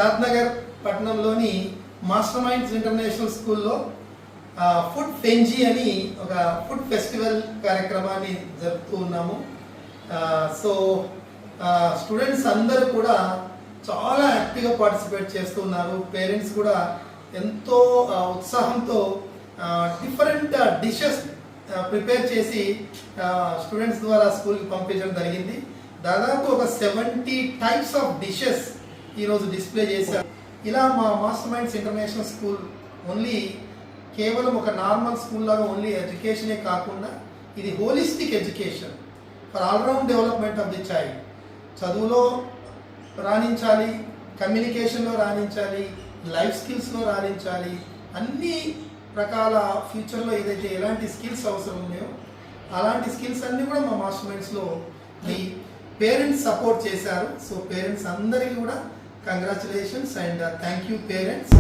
షాద్నగర్ పట్టణంలోని master minds international స్కూల్లో food ఫెంజీ అని ఒక ఫుడ్ ఫెస్టివల్ కార్యక్రమాన్ని జరుపుతూ ఉన్నాము. సో స్టూడెంట్స్ అందరూ కూడా చాలా యాక్టివ్గా పార్టిసిపేట్ చేస్తూ ఉన్నారు. పేరెంట్స్ కూడా ఎంతో ఉత్సాహంతో డిఫరెంట్ డిషెస్ ప్రిపేర్ చేసి స్టూడెంట్స్ ద్వారా స్కూల్కి పంపించడం జరిగింది. దాదాపు ఒక 70 టైప్స్ ఆఫ్ డిషెస్ ఈరోజు డిస్ప్లే చేశారు. ఇలా మా master minds international school only కేవలం ఒక నార్మల్ స్కూల్ లాగా ఓన్లీ ఎడ్యుకేషనే కాకుండా ఇది holistic education for all round development of the child. చదువులో రాణించాలి, కమ్యూనికేషన్లో రాణించాలి, లైఫ్ స్కిల్స్లో రాణించాలి, అన్ని రకాల ఫ్యూచర్లో ఏదైతే ఎలాంటి స్కిల్స్ అవసరం ఉన్నాయో అలాంటి స్కిల్స్ అన్నీ కూడా మా మాస్టర్ మైండ్స్లో మీ పేరెంట్స్ సపోర్ట్ చేశారు. సో పేరెంట్స్ అందరికీ కూడా congratulations and thank you parents.